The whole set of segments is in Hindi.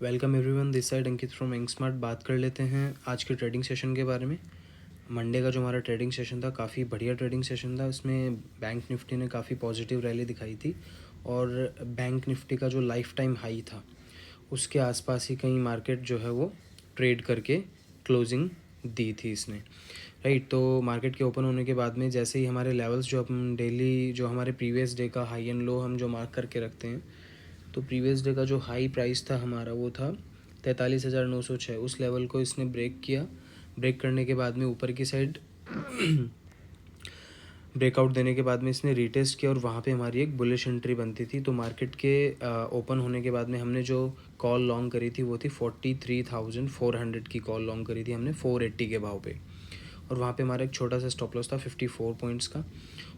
Welcome everyone, this side Ankit from Ink Smart. बात कर लेते हैं आज के ट्रेडिंग सेशन के बारे में। मंडे का जो हमारा ट्रेडिंग सेशन था काफ़ी बढ़िया ट्रेडिंग सेशन था। इसमें बैंक निफ्टी ने काफ़ी पॉजिटिव रैली दिखाई थी और बैंक निफ्टी का जो लाइफ टाइम हाई था उसके आसपास ही कहीं मार्केट जो है वो ट्रेड करके क्लोजिंग दी थी इसने, राइट। तो मार्केट के ओपन होने के बाद में जैसे ही हमारे लेवल्स जो हम डेली जो हमारे प्रीवियस डे का हाई एंड लो हम जो मार्क करके रखते हैं, तो प्रीवियस डे का जो हाई प्राइस था हमारा वो था 43,906। उस लेवल को इसने ब्रेक किया। ब्रेक करने के बाद में ऊपर की साइड ब्रेकआउट देने के बाद में इसने रीटेस्ट किया और वहाँ पे हमारी एक बुलिश एंट्री बनती थी। तो मार्केट के ओपन होने के बाद में हमने जो कॉल लॉन्ग करी थी वो थी 43,400 की कॉल लॉन्ग करी थी हमने 480 के भाव पे। और वहाँ पे हमारा एक छोटा सा स्टॉप लॉस था 54 पॉइंट्स का।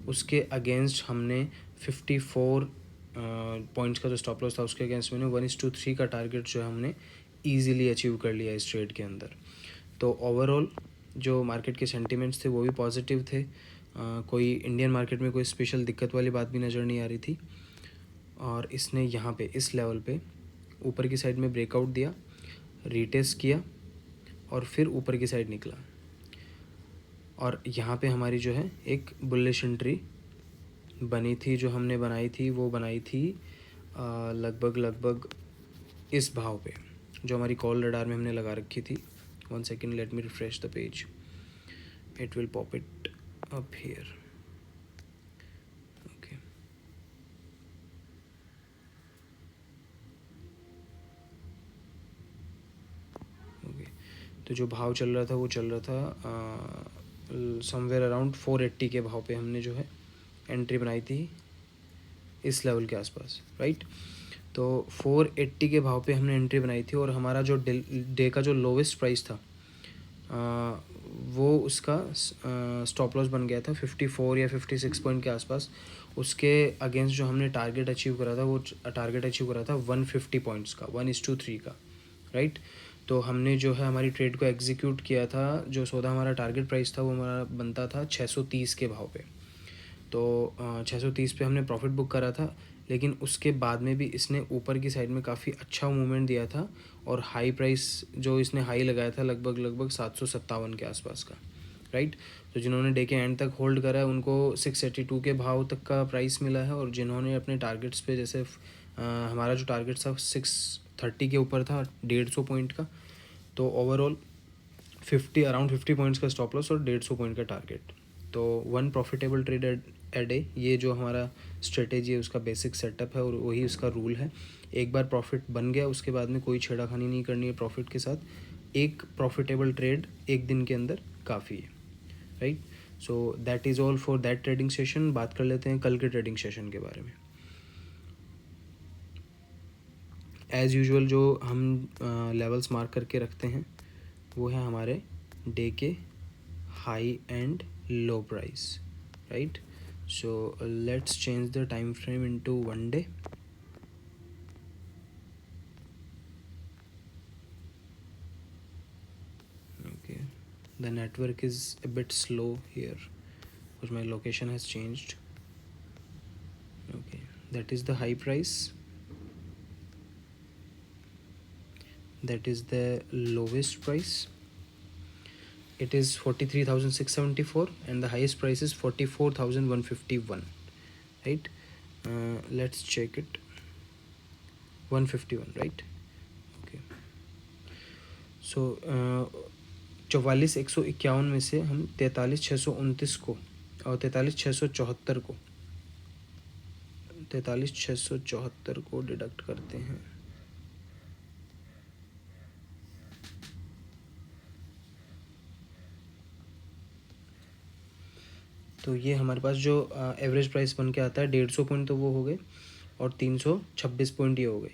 उसके अगेंस्ट हमने 54 पॉइंट्स का जो स्टॉप लॉस था उसके अगेंस्ट मैंने 1:3 का टारगेट जो है हमने ईजिली अचीव कर लिया इस ट्रेड के अंदर। तो ओवरऑल जो मार्केट के सेंटिमेंट्स थे वो भी पॉजिटिव थे। कोई इंडियन मार्केट में कोई स्पेशल दिक्कत वाली बात भी नज़र नहीं आ रही थी। और इसने यहाँ पे इस लेवल पे ऊपर की साइड में ब्रेकआउट दिया, रीटेस्ट किया और फिर ऊपर की साइड निकला। और यहाँ पे हमारी जो है एक बुलिश एंट्री बनी थी, जो हमने बनाई थी वो बनाई थी लगभग इस भाव पे जो हमारी कॉल रडार में हमने लगा रखी थी। 1 second, let me refresh the page, it will pop it up here. Okay, okay. तो जो भाव चल रहा था वो चल रहा था समवेयर अराउंड 480 के भाव पे हमने जो है एंट्री बनाई थी इस लेवल के आसपास, राइट। तो 480 के भाव पे हमने एंट्री बनाई थी और हमारा जो डे का जो लोवेस्ट प्राइस था वो उसका स्टॉप लॉस बन गया था 54 या 56 पॉइंट के आसपास। उसके अगेंस्ट जो हमने टारगेट अचीव करा था वो टारगेट अचीव करा था 150 पॉइंट्स का, 1:3 का, राइट। तो हमने जो है हमारी ट्रेड को एग्जीक्यूट किया था। जो सौदा हमारा टारगेट प्राइस था वो हमारा बनता था 630 के भाव पे। तो 630 पे हमने प्रॉफिट बुक करा था। लेकिन उसके बाद में भी इसने ऊपर की साइड में काफ़ी अच्छा मूवमेंट दिया था और हाई प्राइस जो इसने हाई लगाया था लगभग 757 के आसपास का, राइट। तो जिन्होंने डे के एंड तक होल्ड करा है उनको 682 के भाव तक का प्राइस मिला है। और जिन्होंने अपने टारगेट्स पे जैसे हमारा जो टारगेट था 630 के ऊपर था 150 पॉइंट का। तो ओवरऑल अराउंड 50 पॉइंट्स का स्टॉप लॉस और 150 पॉइंट का टारगेट। तो 1 प्रॉफिटेबल ट्रेड ए डे, ये जो हमारा स्ट्रेटेजी है उसका बेसिक सेटअप है और वही उसका रूल है। एक बार प्रॉफिट बन गया उसके बाद में कोई छेड़ाखानी नहीं करनी है प्रॉफिट के साथ। एक प्रॉफिटेबल ट्रेड एक दिन के अंदर काफ़ी है, right. So that is all for that trading session. बात कर लेते हैं कल के ट्रेडिंग सेशन के बारे में। एज़ यूजुअल जो हम लेवल्स मार्क करके रखते हैं वो है हमारे डे के high and low price, right. So let's change the time frame into 1 day. Okay, the network is a bit slow here because my location has changed. Okay, that is the high price, that is the lowest price. It is 43,674 and the highest price is 44,151, right. Let's check it. 151, right. Okay, so 44,151 में से हम 43,629 को और 43,674 को डिडक्ट करते हैं। तो ये हमारे पास जो एवरेज प्राइस बन के आता है 150 पॉइंट तो वो हो गए और 326 पॉइंट ये हो गए।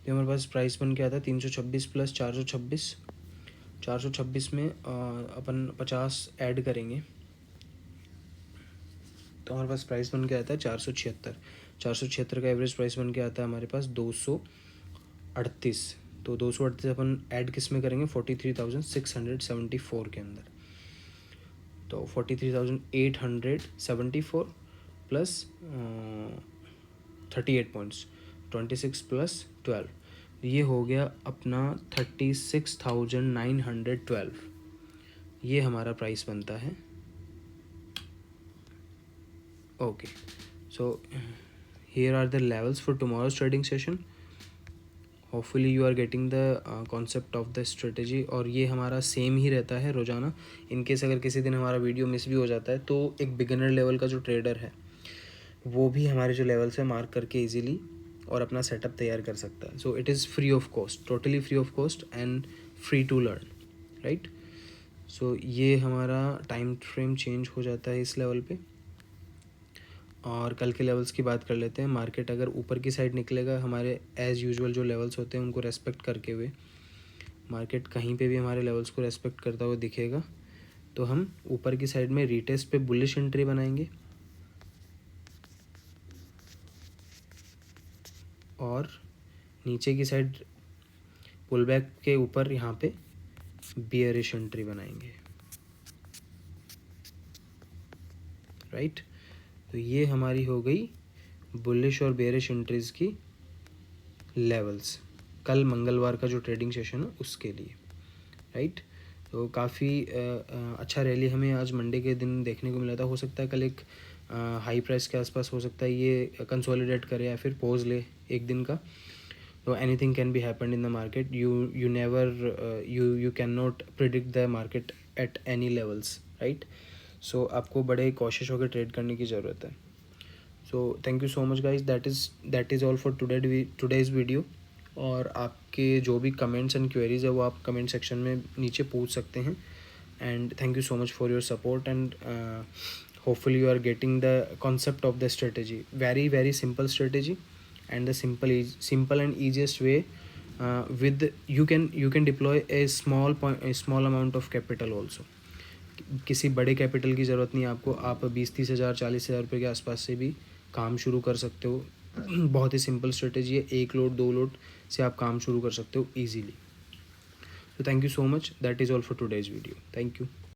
तो हमारे पास प्राइस बन के आता है 326 प्लस 426। 426 में अपन 50 ऐड करेंगे तो हमारे पास प्राइस बन के आता है 476। 476 का एवरेज प्राइस बन के आता है हमारे पास 238। तो 238 अपन ऐड किस में करेंगे 43,674 के अंदर। तो 43,874 प्लस 38 पॉइंट्स, 26 प्लस 12, ये हो गया अपना 36,912, ये हमारा प्राइस बनता है। Okay, so here are the levels for tomorrow's trading session. Hopefully you are getting the concept of the strategy, और ये हमारा सेम ही रहता है रोज़ाना। इनकेस अगर किसी दिन हमारा वीडियो मिस भी हो जाता है तो एक बिगिनर लेवल का जो ट्रेडर है वो भी हमारे जो लेवल्स है मार्क करके इजीली और अपना सेटअप तैयार कर सकता है। So it is free of cost, totally free of cost and free to learn, right. So ये हमारा टाइम फ्रेम चेंज हो जाता है इस लेवल पे। और कल के लेवल्स की बात कर लेते हैं। मार्केट अगर ऊपर की साइड निकलेगा, हमारे एज़ यूजुअल जो लेवल्स होते हैं उनको रेस्पेक्ट करके हुए, मार्केट कहीं पे भी हमारे लेवल्स को रेस्पेक्ट करता हुआ दिखेगा तो हम ऊपर की साइड में रीटेस्ट पे बुलिश एंट्री बनाएंगे और नीचे की साइड पुल बैक के ऊपर यहाँ पे बियरिश एंट्री बनाएंगे, राइट। तो ये हमारी हो गई बुलिश और बेरिश एंट्रीज़ की लेवल्स कल मंगलवार का जो ट्रेडिंग सेशन है उसके लिए, राइट। तो काफ़ी अच्छा रैली हमें आज मंडे के दिन देखने को मिला था। हो सकता है कल एक हाई प्राइस के आसपास हो सकता है ये कंसोलिडेट करे या फिर पोज ले एक दिन का। तो anything can be happen in the market, you never you can not predict the market at any levels, right. So आपको बड़े कोशिश होकर ट्रेड करने की ज़रूरत है। So thank you so much guys, that is all for today's video. और आपके जो भी कमेंट्स एंड क्वेरीज है वो आप कमेंट सेक्शन में नीचे पूछ सकते हैं। And thank you so much for your support and hopefully you are getting the concept of the strategy, very very simple strategy and the simple and easiest way with you can deploy a small amount of capital also. किसी बड़े कैपिटल की ज़रूरत नहीं है आपको, आप 20-30 हज़ार 40 हज़ार रुपये के आसपास से भी काम शुरू कर सकते हो। बहुत ही सिंपल स्ट्रेटेजी है, 1 लोड 2 लोड से आप काम शुरू कर सकते हो ईजीली। तो thank you so much, that is all for today's video, thank you.